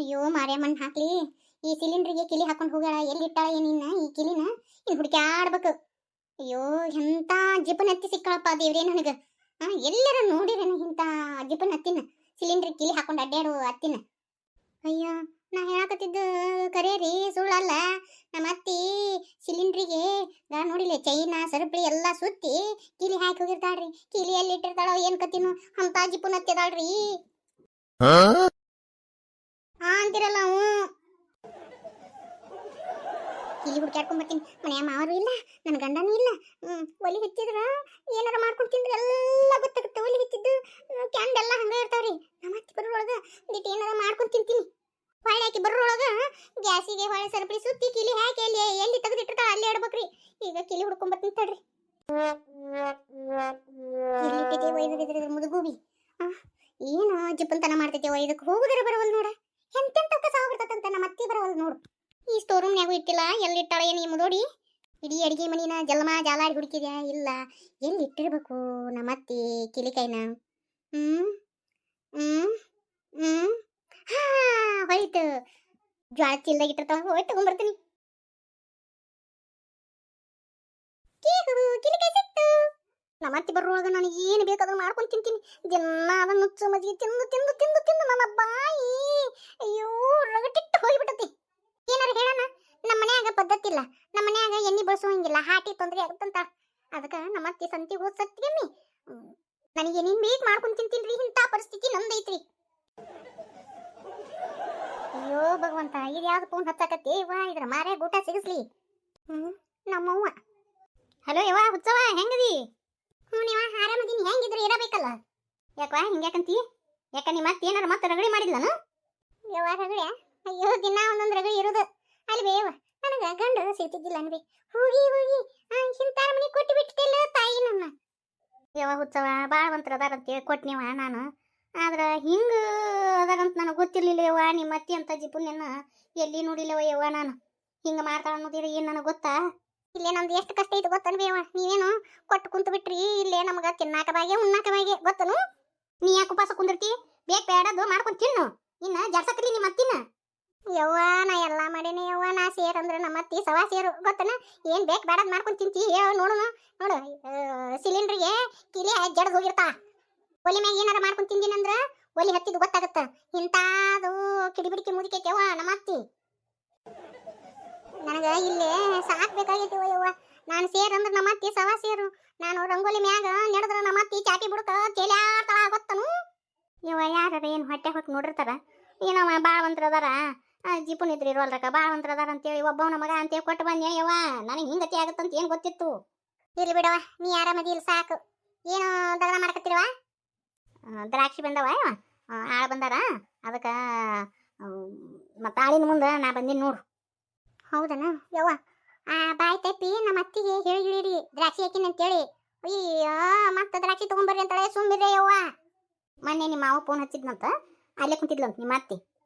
ಅಯ್ಯೋ ಮಾರ್ಯಮ್ಮನ್ ಹಾಕ್ಲಿ. ಈ ಸಿಲಿಂಡ್ರಿಗೆ ಕಿಲಿ ಹಾಕೊಂಡು ಹೋಗ್ಯಾಳ. ಎಲ್ಲಿ ಇಟ್ಟಾಳ ಏನಿನ್ನ ಈ ಕಿಲಿನ? ಇನ್ ಹುಡುಕ್ಯಾಡ್ಬೇಕು. ಅಯ್ಯೋ ಎಂತ ಜಿಪನ್ ಹತ್ತಿ ಸಿಕ್ಕಳಪ್ಪ ದೇವ್ರೇ ನನಗ. ಎಲ್ಲರ ನೋಡಿರೇನ ಇಂತ ಜಿಪನ್ ಹತ್ತಿನ ಸಿಲಿಂಡ್ರ್ ಕಿಲಿ ಹಾಕೊಂಡು ಅಡ್ಡಾಡು ಹತ್ತಿನ. ಅಯ್ಯ ನಾ ಹೇಳಕತ್ತಿದ್ದು ಕರೆ ರೀ, ಸುಳ್ಳಲ್ಲ. ನಮ್ಮ ಅತ್ತಿ ಸಿಲಿಂಡ್ರಿಗೆ ನೋಡಿಲ್ಲ ಚೈನಾ ಸರಪಳಿ ಎಲ್ಲಾ ಸುತ್ತಿ ಕಿಲಿ ಹಾಕಿ ಹೋಗಿರ್ತಾಳ್ರಿ. ಕಿಲಿ ಎಲ್ಲಿ ಇಟ್ಟಿರ್ತಾಳೋ ಏನ್ ಕತ್ತಿನೋ ಅಂತ ಜಿಪನ್ ಹತ್ತಿದಾಳ್ರಿ. ಅಂತಿರಲ್ಲ ಅವು ಇಲ್ಲಿ ಹುಡ್ಕ್ಯಾಡ್ಕೊಂಡ್ ಬರ್ತೀನಿ. ಮನೆಯ ಮಾವರು ಇಲ್ಲ, ನನ್ನ ಗಂಡನೂ ಇಲ್ಲ. ಒಲಿ ಹಚ್ಚಿದ್ರ ಏನಾರ ಮಾಡ್ಕೊಂಡು ತಿಂದ್ರೆ ಎಲ್ಲ ಗೊತ್ತಾಗುತ್ತೆ. ಒಲಿ ಹಚ್ಚಿದ್ದು ಕ್ಯಾಂಡ್ ಎಲ್ಲ ಹಂಗ ಇರ್ತಾವ್ರಿ. ನಮ್ಮ ಅತ್ತಿ ಬರೋಳಗ ಒಂದಿಟ್ಟು ಏನಾರ ಮಾಡ್ಕೊಂಡು ತಿಂತೀನಿ. ಹೊಳೆ ಹಾಕಿ ಬರೋಳಗ ಗ್ಯಾಸಿಗೆ ಹೊಳೆ ಸರಪಳಿ ಸುತ್ತಿ ಕಿಲಿ ಹಾಕಿ ಅಲ್ಲಿ ಎಲ್ಲಿ ತೆಗೆದಿಟ್ಟಿರ್ತಾಳ ಅಲ್ಲಿ ಇಡ್ಬೇಕ್ರಿ. ಈಗ ಕಿಲಿ ಹುಡ್ಕೊಂಡ್ ಬರ್ತೀನಿ ತಡ್ರಿ. ಇಲ್ಲಿಟ್ಟಿದ್ದೆ ಒಯ್ದಿದ್ರೆ ಮುದುಗೂಬಿ ಏನು ಜಿಪ್ಪಂತನ ಮಾಡ್ತೈತೆ. ಇದಕ್ಕೆ ಹೋಗುದ್ರ ಬರವಲ್ ನೋಡ. ಎಂತೆಂತಕ್ಕ ಸಾವು ಬರ್ತದಂತ ನಮ್ಮ ಅತ್ತಿ ಬರವಲ್ ನೋಡು. ಈ ಸ್ಟೋರ್ ರೂಮ್ನ್ಯಾಗೂ ಇಟ್ಟಿಲ್ಲ. ಎಲ್ಲಿ ಇಟ್ಟಾಳ ಏನು ಈ ಮುದೋಡಿ? ಇಡೀ ಅಡಿಗೆ ಮನಿನ ಜಲಮ ಜಾಲಾಡಿ ಹುಡುಕಿದ್ಯಾ ಇಲ್ಲ. ಎಲ್ಲಿ ಇಟ್ಟಿರ್ಬೇಕು ನಮ್ಮ ಅತ್ತಿ ಕಿಲಿಕೈನ? ಹಾ ಹೋಯ್ತು. ಜ್ವಾಳ ಚೀಲ್ದಾಗ ಇಟ್ಟಿರ್ತಾವ. ಹೋಯ್ತು ತಗೊಂಡ್ಬರ್ತೀನಿ. ಕಿಲಿಕಾಯಿ ಸಿಕ್ತು. ನಮ್ಮ ಅತ್ತಿ ಬರೋಳಗ ನಾನು ಏನು ಬೇಕಾದ್ರೂ ಮಾಡ್ಕೊಂಡು ತಿಂತೀನಿ. ದಿನ ಅದನ್ನ ನುಚ್ಚು ಮಜ್ಜಿಗೆ ತಿಂದು ತಿಂದು ತಿಂದು ತಿಂದು ನನ್ನ ಬಾಯಿ ಅಯ್ಯೋ ರಗಟಿಟ್ಟು ಹೋಗಿಬಿಟ್ಟತಿ. ಏನಾರು ಹೇಳೋಣ, ನಮ್ಮ ಮನ್ಯಾಗ ಪದ್ಧತಿ ಇಲ್ಲ. ನಮ್ಮ ಮನ್ಯಾಗ ಎಣ್ಣೆ ಬಳಸುವಂಗಿಲ್ಲ, ಹಾಟಿ ತೊಂದರೆ ಆಗುತ್ತಂತ. ಅದಕ್ಕೆ ನಮ್ಮ ಅತ್ತಿ ಸಂತಿಗೆ ಹೋದ್ ಸತ್ತಿಗೆಮ್ಮಿ ನನಗೆ ಏನೇನು ಬೇಕು ಮಾಡ್ಕೊಂಡು ತಿಂತೀನಿ. ಇಂಥ ಪರಿಸ್ಥಿತಿ ನಂದೈತ್ರಿ. ಅಯ್ಯೋ ಭಗವಂತ, ಇದು ಯಾವ್ದು ಫೋನ್ ಹಚ್ಚಾಕತ್ತಿ? ವಾ ಇದ್ರ ಮಾರೇ ಊಟ ಸಿಗಿಸ್ಲಿ. ನಮ್ಮವ್ವ. ಹಲೋ ಯವ್ವ ಹುಚ್ಚವ, ಹೆಂಗದಿ? ನೀವ ಆರಾಮದೀನಿ. ಹೆಂಗಿದ್ರು ಇರಬೇಕಲ್ಲ. ಯಾಕವಾ ಹಿಂಗ್ಯಾಕಂತಿ? ಯಾಕ ನಿಮ್ಮ ಅತ್ತಿ ಏನಾರ ಮತ್ತೆ ರಗಡಿ ಮಾಡಿದ್ಲನು? ಯವ್ವ ರಗಡಿ? ಅಯ್ಯೋ ದಿನ ಒಂದೊಂದು ರಗಡಿ ಇರೋದು ಅಲ್ವೇ ಯವ್ವ. ನನಗೆ ಗಂಡು ಸಿಗ್ತಿದ್ದಿಲ್ಲ ಅನ್ಬಿ. ಹೋಗಿ ಹೋಗಿ ಇಂತಾರ ಮನೆ ಕೊಟ್ಟು ಬಿಟ್ಟಿಲ್ಲ ತಾಯಿ ನನ್ನ. ಯವ್ವ ಹುಚ್ಚವ, ಭಾಳ ಒಂಥರ ಅದಾರಂತ ಕೊಟ್ನಿವ ನಾನು. ಆದ್ರೆ ಹಿಂಗೆ ಅದಾರಂತ ನನಗೆ ಗೊತ್ತಿರ್ಲಿಲ್ಲ ಯವ್ವ. ನಿಮ್ಮ ಅತ್ತಿ ಅಂತ ಜಿಪುನ್ಯನ್ನ ಎಲ್ಲಿ ನೋಡಿಲ್ಲವ ಯವ್ವ ನಾನು. ಹಿಂಗೆ ಮಾಡ್ತಾಳ ಅನ್ನೋದಿರ ಏನು ನನಗೆ ಗೊತ್ತಾ? ಇಲ್ಲೇ ನಮ್ದು ಎಷ್ಟು ಕಷ್ಟ ಐತೆ ಗೊತ್ತನ್ಬೇವ. ನೀವೇನು ಕೊಟ್ಟು ಕುಂತು ಬಿಟ್ರಿ. ಇಲ್ಲೇ ನಮಗೆ ತಿನ್ನಾಕ ಬಾಗೆ ಉಣ್ಣಾಕ ಬಾಗೆ ಗೊತ್ತನು? ನೀ ಯಾಕೆ ಉಪವಾಸ ಕುಂದಿರ್ತಿ? ಬೇಕು ಬೇಡದು ಮಾಡ್ಕೊಂಡು ತಿನ್ನು. ಇನ್ನು ಜಾಡ್ಸಕ್ರಿ ನಿಮ್ಮ ಅತ್ತಿನ. ಯವ್ವ ನಾ ಎಲ್ಲ ಮಾಡೇನೆ ಯವ್ವ. ನಾ ಸೇರಂದ್ರೆ ನಮ್ಮ ಅತ್ತಿ ಸವಾ ಸೇರು ಗೊತ್ತನ. ಏನು ಬೇಕು ಬೇಡದ್ ಮಾಡ್ಕೊಂಡು ತಿಂತಿ ಹೇಳು ನೋಡು. ನೋಡು ಸಿಲಿಂಡ್ರಿಗೆ ಕಿಲಿ ಜಡ್ದು ಹೋಗಿರ್ತಾ. ಒಲಿ ಮ್ಯಾಗ ಏನಾರ ಮಾಡ್ಕೊಂಡು ತಿಂದಿನಂದ್ರೆ ಒಲಿ ಹತ್ತಿದ್ದು ಗೊತ್ತಾಗತ್ತ. ಇಂಥದು ಕಿಡಿಬಿಡಿಕೆ ಮುದಿಕೈತೆ ಯವ್ವ ನಮ್ಮ ಅತ್ತಿ. ನನಗೆ ಇಲ್ಲೇ ಸಾಕ್ಬೇಕಾಗೈತಿ ಯವ್ವ. ನಾನು ಸೇರಂದ್ರೆ ನಮ್ಮ ಅತ್ತಿ ಸವಾ ಸೇರು. ನಾನು ರಂಗೋಲಿ ಮ್ಯಾಗ ನಡೆದ್ರೆ ನಮ್ಮ ಅತ್ತಿ ಚಾಟಿ ಬುಡಕ ಕೇಳ್ಯಾಡ್ತಾಳ ಗೊತ್ತನು. ಯವ್ವ ಯಾರ ಏನು ಹೊಟ್ಟೆ ಹೊತ್ತು ನೋಡಿರ್ತಾರ. ಏನವ ಬಾಳವಂತ್ರ ಅದಾರ, ಜಿಪುನ್ ಇದ್ರಿ ಇರೋಲ್ರಕ್ಕ ಬಾಳವಂತ್ರ ಅದಾರ ಅಂತೇಳಿ ಒಬ್ಬವನ ಮಗ ಅಂತೇಳಿ ಕೊಟ್ಟು ಬಂದ್ಯ ಯವ್ವ. ನನಗೆ ಹಿಂಗತಿ ಆಗತ್ತಂತ ಏನು ಗೊತ್ತಿತ್ತು? ಇರ್ಲಿ ಬಿಡವ, ನೀ ಆರಾಮದಿ ಇಲ್ಲಿ ಸಾಕು. ಏನು ದಗದ ಮಾಡಕತ್ತಿರವ? ದ್ರಾಕ್ಷಿ ಬಂದವ ಯವ್ವ, ಆಳ ಬಂದಾರ. ಅದಕ್ಕೆ ಮತ್ತು ಆಳಿನ ಮುಂದೆ ನಾ ಬಂದಿನಿ ನೋಡು. ಹೌದನ ಯವ್ವ? ಬಾಯ್ ತಪ್ಪಿ ನಮ್ಮ ಅತ್ತಿಗೆ ಹೇಳಿರಿ ದ್ರಾಕ್ಷಿ ಹಾಕಿನ ಅಂತೇಳಿ. ಅಯ್ಯೋ ಮತ್ತೆ ದ್ರಾಕ್ಷಿ ತೊಗೊಂಬರ್ರಿ ಅಂತಾಳೆ. ಸುಮ್ಮಿರ್ರೆ ಯವ್ವ. ಮೊನ್ನೆ ನಿಮ್ಮ ಮಾವ ಫೋನ್ ಹಚ್ಚಿದ್ನಂತ, ಅಲ್ಲೇ ಕುಂತಿದ್ಲಂತ ನಿಮ್ಮ ಅತ್ತಿ.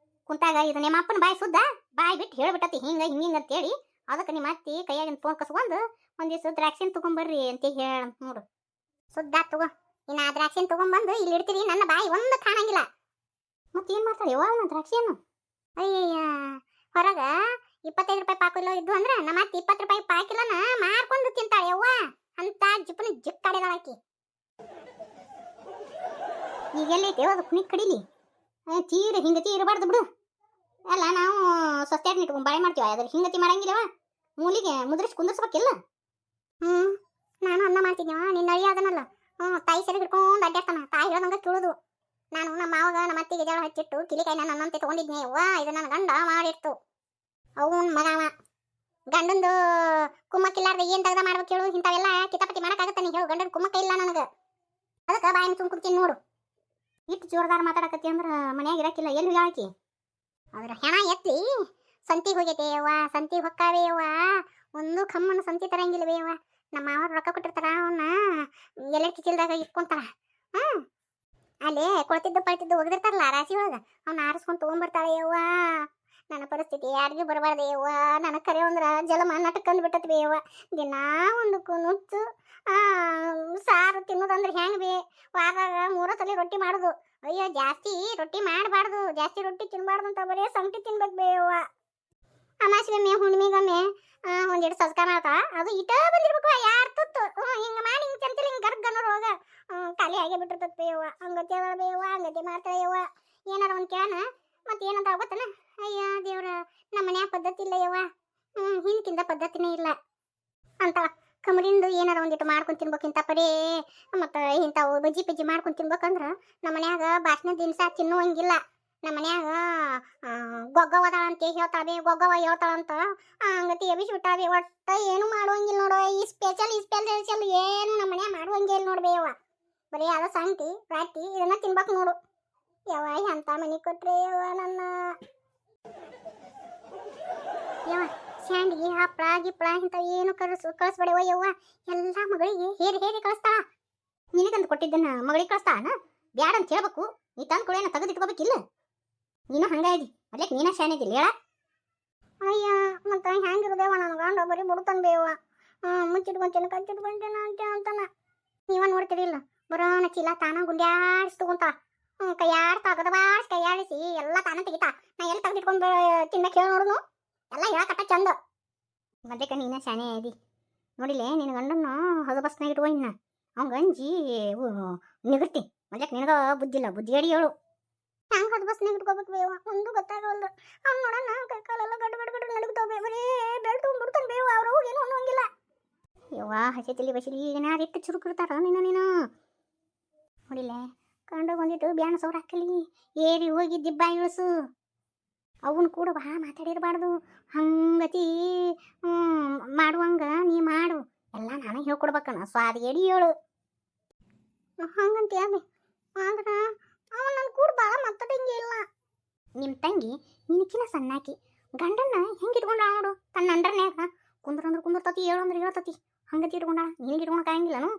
ಕುಂತಾಗ ಇದು ನಿಮ್ಮ ಅಪ್ಪನ ಬಾಯಿ ಸುದ್ದ ಬಾಯಿ ಬಿಟ್ಟು ಹೇಳ್ಬಿಟ್ಟತಿ ಹಿಂಗೆ ಹಿಂಗೆ ಅಂತೇಳಿ. ಅದಕ್ಕೆ ನಿಮ್ಮ ಅತ್ತಿ ಕೈಯಾಗಿನ ಫೋನ್ ಕಸ್ಕೊಂಡು ಒಂದಿವ್ಸ ದ್ರಾಕ್ಷಿನ ತೊಗೊಂಬರ್ರಿ ಅಂತ ಹೇಳ ನೋಡು. ಸುದ್ದ ತಗೋ. ಇನ್ನು ಆ ದ್ರಾಕ್ಷಿನ ತೊಗೊಂಬಂದು ಇಲ್ಲಿ ಇಡ್ತೀರಿ. ನನ್ನ ಬಾಯಿ ಒಂದು ಕಾಣಂಗಿಲ್ಲ. ಮತ್ತೇನು ಮಾಡ್ತಾಳೆ ಯವ್ವ ಅವನ ದ್ರಾಕ್ಷಿಯನ್ನು? ಅಯ್ಯಯ್ಯ ಹೊರಗೆ 25 ರೂಪಾಯಿ ಪಾಕಿಲೋ ಇದ್ದು ಅಂದ್ರೆ ನಮ್ಮ ಅತ್ತಿ 20 ರೂಪಾಯಿ ಪಾಕಿಲನ ಮಾರ್ಕೊಂಡು ತಿಂತಾಳೆ ಯವ್ವ. ಅಂತ ಜಿಪ್ಪನ ಜಿಕ್ಕಾಡಿದಾಳಾಕಿ. ಈಗೆಲ್ಲೈತೆ ಅದು ಕುಣಿ ಕಡಿಲಿ ತೀರ ಹಿಂಗತಿ ಇರಬಾರ್ದು ಬಿಡು. ಅಲ್ಲ ನಾವು ಸೊಸೈಟಿ ಇಟ್ಕೊಂಡು ಬಾಳೆ ಮಾಡ್ತೀವ, ಅದ್ರ ಹಿಂಗತಿ ಮಾಡಂಗಿಲ್ಲವ. ಮೂಲಿಗೆ ಮುದ್ರಿಸಿ ಕುಂದಿರ್ಸ್ಬೇಕಿಲ್ಲ. ನಾನು ಅನ್ನ ಮಾಡ್ತಿದ್ದೀವ. ನಿನ್ನ ಅಳಿ ಅದನಲ್ಲ ತಾಯಿ ಸರಿ ಹಿಡ್ಕೊಂಡು ಅಡ್ಡಾಡ್ತಾನ. ತಾಯಿ ಹೇಳೋದಂಗ ಕೇಳೋದು. ನಾನು ನಮ್ಮ ಮಾವಾಗ ನಮ್ಮ ಅತ್ತಿಗೆ ಜಗಳ ಹಚ್ಚಿಟ್ಟು ಕಿಲಿಕಾಯಿ ನಾನು ಅನ್ನಂತೆ ತೊಗೊಂಡಿದ್ನಿ ಯವ್ವ. ಇದು ನನ್ನ ಗಂಡ ಮಾಡಿರ್ತು. ಅವನ್ ಮಗವ ಗಂಡಂದು ಕುಮ್ಮಕ್ಕಿಲ್ಲಾರ್ದ ಏನ್ ತೆಗ್ದ ಮಾಡ್ಬೇಕು ಹೇಳು? ಇಂಥವೆಲ್ಲ ಕಿತಾಪತಿ ಮಾಡಕ್ಕಾಗತ್ತ? ನೀ ಹೇಳು ಗಂಡನ ಕುಮ್ಮಕ್ಕ ಇಲ್ಲ ನನಗೆ. ಅದಕ್ಕೆ ಬಾಯಿನ ತುಂಬ್ಕೊಡ್ತೀನಿ ನೋಡು. ಇಟ್ಟು ಜೋರ್ದಾರ ಮಾತಾಡಕತ್ತಿ ಅಂದ್ರೆ ಮನ್ಯಾಗ ಇರಕ್ಕಿಲ್ಲ. ಎಲ್ಲಿ ಹಾಕಿ ಅದ್ರ ಹೆಣ ಎತ್ತಿ ಸಂತಿಗೆ ಹೋಗೈತೆ ಯವ್ವ. ಸಂತಿಗೆ ಹೊಕ್ಕಾವೆ ಯವ್ವ. ಒಂದು ಕಮ್ಮನ ಸಂತಿ ತರಂಗಿಲ್ಲವೇ ಯವ್ವ. ನಮ್ಮ ಮಾವರು ರೊಕ್ಕ ಕೊಟ್ಟಿರ್ತಾರ, ಅವನ್ನ ಎಲ್ಲೆಟ್ಟಿ ಚೀಲ್ದಾಗ ಇಟ್ಕೊಂತಾರ. ಅಲ್ಲೇ ಕೊಳ್ತಿದ್ದು ಪಳ್ತಿದ್ದು ಒಗದಿರ್ತಾರಲ್ಲ ರಾಶಿ ಒಳಗೆ, ಅವ್ನ ಆರಿಸ್ಕೊಂಡು ತೊಗೊಂಡ್ಬರ್ತಾಳೆ ಯವ್ವ. ನನ್ನ ಪರಿಸ್ಥಿತಿ ಯಾರಿಗೂ ಬರಬಾರ್ದು ಯವ್ವ. ನನಗೆ ಕರೆ ಅಂದ್ರೆ ಜಲಮ ನಟಕಂದು ಬಿಟ್ಟತ್ವಿ ಯವ್ವ. ದಿನ ಒಂದಕ್ಕೂ ನುಚ್ಚು ಸಾರು ತಿನ್ನೋದಂದ್ರೆ ಹೆಂಗೆ ಬೇ? ವಾರಾಗ 3 ಸಲ ರೊಟ್ಟಿ ಮಾಡೋದು. ಅಯ್ಯೋ ಜಾಸ್ತಿ ರೊಟ್ಟಿ ಮಾಡಬಾರ್ದು, ಜಾಸ್ತಿ ರೊಟ್ಟಿ ತಿನ್ಬಾರ್ದು ಅಂತ ಬರೀ ಸಂಗಟಿ ತಿನ್ಬೇಕು ಬೇಯವ್ವ. ಅಮಾಸಿಗೊಮ್ಮೆ ಹುಣ್ಣಿಮೆಗೊಮ್ಮೆ ಒಂದೆರಡು ಸಸ್ಕ ಮಾಡ್ತಾ ಅದು ಇಟ ಬಂದಿರ್ಬೇಕು ಯಾರು ತುತ್ತು ಹಿಂಗ ಮಾಡಿ ಹಿಂಗೆ ಚಂತಲಿ ಹಿಂಗೆ ಗರ್ಗ್ ಅನ್ನೋರೊಳಗ ಖಾಲಿ ಆಗೇ ಬಿಟ್ಟಿರ್ತದ ಬೇಯವ್ವ. ಹಂಗತಿ ಅದಳ ಬೇಯವ್ವ, ಹಂಗತಿ ಮಾಡ್ತಾಳೆಯವ್ವ. ಏನಾರ ಒಂದು ಕೇಳನ ಮತ್ತೆ ಏನಂತ ಗೊತ್ತನ, ಅಯ್ಯ ದೇವ್ರ ನಮ್ಮ ಮನ್ಯಾಗ ಪದ್ಧತಿ ಇಲ್ಲ ಯವ್ವ, ಹಿಂದಕ್ಕಿಂತ ಪದ್ಧತಿನೇ ಇಲ್ಲ ಅಂತ ಕಮರಿಂದು ಏನಾರ ಒಂದಿಟ್ಟು ಮಾಡ್ಕೊಂಡು ತಿನ್ಬೇಕಿಂತ ಪರೇ ಮತ್ತು ಇಂಥವು ಬಜ್ಜಿ ಪಜ್ಜಿ ಮಾಡ್ಕೊಂಡು ತಿನ್ಬೇಕಂದ್ರೆ ನಮ್ಮ ಮನ್ಯಾಗ ಬಾಸ್ನ ದಿನಸ ತಿನ್ನುವಂಗಿಲ್ಲ. ನಮ್ಮ ಮನ್ಯಾಗ ಗೊಗ್ಗವದಾಳ ಅಂತ ಹೇಳ್ತಾಳೆ, ಗೊಗ್ಗವ ಹೇಳ್ತಾಳಂತ ಹಂಗತಿ ಎಬಿಸ್ಬಿಟ್ಟಾವೆ. ಒಟ್ಟು ಏನು ಮಾಡುವಂಗಿಲ್ಲ ನೋಡು. ಈ ಸ್ಪೆಷಲ್ ಏನು ನಮ್ಮ ಮನ್ಯಾಗ ಮಾಡುವಂಗಿಲ್ಲ ನೋಡ್ಬೇಯವ್ವ. ಬರೀ ಅದ ಸಂಗತಿ ರಾಟಿ ಇದನ್ನ ತಿನ್ಬೇಕು ನೋಡು ಯವ್ವ. ಎಂತ ಮನೆ ಕೊಟ್ರೆ ಯವ್ವ ನನ್ನ ಯವ್ವ. ಸ್ಯಾಂಡಿಗೆ ಹಪ್ಪಳ ಗಿಪ್ಪಳ ಇಂಥ ಏನು ಕಳಿಸ್ಬೇಡವ ಯವ್ವ. ಎಲ್ಲ ಮಗಳಿಗೆ ಹೇರಿ ಕಳಿಸ್ತಾಳ. ನಿನಗಂತ ಕೊಟ್ಟಿದ್ದನ್ನ ಮಗಳಿಗೆ ಕಳಿಸ್ತಾನ ಬ್ಯಾಡ ಅಂತ ಹೇಳ್ಬೇಕು. ನೀ ತಂದು ಕೊಡೇನ ತೆಗೆದಿಟ್ಕೋಬೇಕಿಲ್ಲ. ನೀನು ಹಂಗಾಗಿ ಅದ್ಯಾಕೆ ನೀನ ಶಾನಿದಿಲ್ಲ ಹೇಳ. ಅಯ್ಯ ಮತ್ತೆ ಹೆಂಗಿರೋದೇವ ನನ್ನ ಗಂಡ ಬರೀ ಬಿಡ್ತಾನ ಬೇವ. ಮುಚ್ಚಿಟ್ಕೊಂತೇನೆ ಕಚ್ಚಿಟ್ಕೊಂತೇನೆ ಅಂತಾನ. ನೀವ ನೋಡ್ತಿರಿಲ್ಲ ಬರೋಣ ಚೀಲ ತಾನ ಗುಂಡ್ಯಾಡಿಸಿ ತಗೊಂತ ಕೈಯಾಡ್ತಾ ಗದಬಾಡಿಸಿ ಕೈಯಾಡಿಸಿ ಎಲ್ಲ ತಾನ ತೆಗಿತಾ. ನಾ ಎಲ್ಲಿ ತೆಗೆದಿಟ್ಕೊಂಡು ತಿನ್ಬೇಕು ಹೇಳಿ ನೋಡುನು. ಎಲ್ಲ ಹೇಳಕಟ್ಟ ಚಂದ. ಮದ್ಯಕ ನೀನ ಶಾನೆ ಇದಿ ನೋಡಿಲೆ. ನಿನ್ನ ಗಂಡನ್ನು ಹೊಸ ಬಸ್ನಾಗ ಇಟ್ಕೋ. ಇನ್ನ ಅವಂಗ ಅಂಜಿ ನಿಗರ್ತಿ. ಮದ್ಯಕ ನಿನಗ ಬುದ್ಧಿಲ್ಲ, ಬುದ್ಧಿ ಅಡಿ ಹೇಳು. ಹೆಂಗೆ ಹೊಸ ಬಸ್ನಾಗ ಇಟ್ಕೋಬೇಕು ಬೇವ ಒಂದು ಗೊತ್ತಾಗಲ್ಲ. ಅವ್ನು ನೋಡೋಣ ಕೈ ಕಾಲೆಲ್ಲ ಗಡ್ಡ ನಡುಗ್ತಾವೆ. ಬರೀ ಬೆಳ್ ತೊಗೊಂಡ್ಬಿಡ್ತಾನೆ ಬೇವ. ಅವ್ರು ಏನು ಅನ್ನೋಂಗಿಲ್ಲ ಯವ್ವ. ಹಸಿ ತಿಳಿ ಬಸಿಲಿ ಏನಾರು ಇಟ್ಟು ಚುರುಕಿರ್ತಾರ ನೀನು ನೋಡಿಲೆ. ಕಂಡು ಬಂದಿಟ್ಟು ಬ್ಯಾಣ ಸೌರ್ ಹಾಕಲಿ ಏರಿ ಹೋಗಿ ದಿಬ್ಬ ಇಳಿಸು. ಅವನು ಕೂಡ ಬಾ ಮಾತಾಡಿರಬಾರ್ದು. ಹಂಗತಿ ಮಾಡುವಂಗ ನೀ ಮಾಡು. ಎಲ್ಲ ನಾನು ಹೇಳ್ಕೊಡ್ಬೇಕನ ಸ್ವಾದ ಎಡಿ ಹೇಳು. ಹಂಗಂತ ಯಾಕೆ ಆದ್ರೆ ಅವನು ನನ್ನ ಕೂಡ ಭಾಳ ಮಾತಾಡಂಗೆ ಇಲ್ಲ. ನಿಮ್ಮ ತಂಗಿ ನಿನಕಿನ ಸಣ್ಣಾಕಿ ಗಂಡನ್ನ ಹೆಂಗೆ ಇಟ್ಕೊಂಡ ನೋಡು. ತನ್ನ ಅಂಡರ್ನ್ಯಾಗ ಕುಂದ್ರಂದ್ರೆ ಕುಂದಿರ್ತತಿ, ಹೇಳಂದ್ರೆ ಹೇಳ್ತತಿ. ಹಂಗತಿ ಇಟ್ಕೊಂಡ ನಿನಗೆ ಇಟ್ಕೊಂಡು ಕಾಯಂಗಿಲ್ಲನು.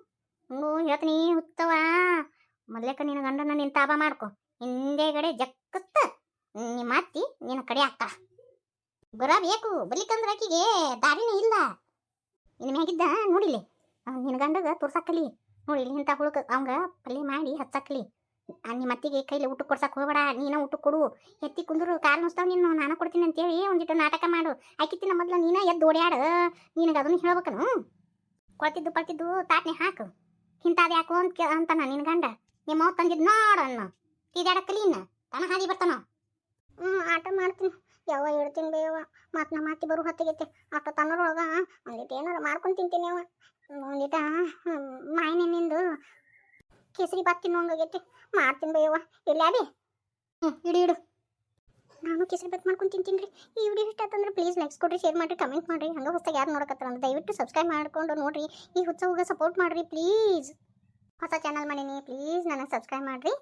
ಹ್ಞೂ ಹೇಳ್ತೀನಿ ಹುತ್ತವ. ಮೊದ್ಲೇಕ ನಿನ್ನ ಗಂಡನ ನಿನ್ನ ತಾಪ ಮಾಡ್ಕೊ. ಹಿಂದೆಗಡೆ ಜಕ್ಕತ್ತ ನಿಮ್ಮ ಅತ್ತಿ ನಿನ್ನ ಕಡೆ ಆಗ್ತಾಳ. ಬರಬೇಕು ಬರ್ಲಿಕ್ಕಂದ್ರೆ ಆಕಿಗೆ ದಾರಿನೇ ಇಲ್ಲ. ಇನ್ನು ಮ್ಯಾಗಿದ್ದ ನೋಡಿಲಿ ನಿನ್ನ ಗಂಡಗ ತೋರ್ಸಾಕಲಿ. ನೋಡಿಲಿ ಇಂಥ ಹುಳುಕ ಅವಂಗ ಪಲ್ಯ ಮಾಡಿ ಹಚ್ಚಾಕಲಿ. ನಿಮ್ಮ ಅತ್ತಿಗೆ ಕೈಲಿ ಊಟ ಕೊಡ್ಸಕ್ಕೆ ಹೋಗ್ಬೇಡ. ನೀನ ಊಟ ಕೊಡು. ಎತ್ತಿ ಕುಂದ್ರು ಕಾಲು ನುಸ್ತಾವ ನೀನು ನಾನು ಕೊಡ್ತೀನಿ ಅಂತೇಳಿ ಒಂದಿಟ್ಟು ನಾಟಕ ಮಾಡು. ಆಕಿತ್ತಿನ ಮೊದ್ಲು ನೀನ ಎದ್ದು ಓಡ್ಯಾಡು. ನಿನಗೆ ಅದನ್ನು ಹೇಳ್ಬೇಕನು. ಕೊಳ್ತಿದ್ದು ಪಳ್ತಿದ್ದು ತಾಟ್ನೆ ಹಾಕು. ಇಂಥದ್ದು ಯಾಕೋ ಅಂತಾನ ನಿನ್ನ ಗಂಡ. ನಿಮ್ಮ ತಂದಿದ್ದು ನೋಡನ್ನು ತಿದಾಡಕ್ಕಲಿ. ಇನ್ನ ತನ ಹಾದಿ ಬರ್ತಾನ. ಆಟ ಮಾಡ್ತೀನಿ ಯಾವ ಹೇಳ್ತೀನಿ ಬೇವ. ಮತ್ತು ನಮ್ಮ ಅತ್ತಿ ಬರೋ ಹೊತ್ತಿಗೈತೆ. ಆಟ ತನ್ನೊಳಗೆ ಒಂದಿಟ್ಟು ಏನಾರು ಮಾಡ್ಕೊಂಡು ತಿಂತೀನಿ ಅವ. ಒಂದಿಟ ಮಾಯಿನಿಂದು ಕೇಸರಿ ಬಾತ್ ತಿನ್ನೋಂಗಾಗೈತಿ. ಮಾಡ್ತೀನಿ ಬೇವ. ಇಲ್ಲ ಬಿ ಇಡು. ನಾನು ಕೇಸರಿ ಬಾತ್ ಮಾಡ್ಕೊಂಡು ತಿಂತೀನಿ ರೀ. ಈ ವಿಡಿಯೋ ಇಷ್ಟ ಆತಂದ್ರೆ ಪ್ಲೀಸ್ ಲೈಕ್ಸ್ ಕೊಡ್ರಿ, ಶೇರ್ ಮಾಡಿರಿ, ಕಮೆಂಟ್ ಮಾಡಿರಿ. ಹಂಗೆ ಹೊಸ್ತಾಗ ಯಾರು ನೋಡಕತ್ತಾರ ಅಂದ್ರೆ ದಯವಿಟ್ಟು ಸಬ್ಸ್ಕ್ರೈಬ್ ಮಾಡ್ಕೊಂಡು ನೋಡಿರಿ. ಈ ಹುಚ್ಚ ಸಪೋರ್ಟ್ ಮಾಡಿರಿ ಪ್ಲೀಸ್. ಹೊಸ ಚಾನಲ್ ಮಾಡೀನಿ ಪ್ಲೀಸ್ ನನಗೆ ಸಬ್ಸ್ಕ್ರೈಬ್ ಮಾಡಿರಿ.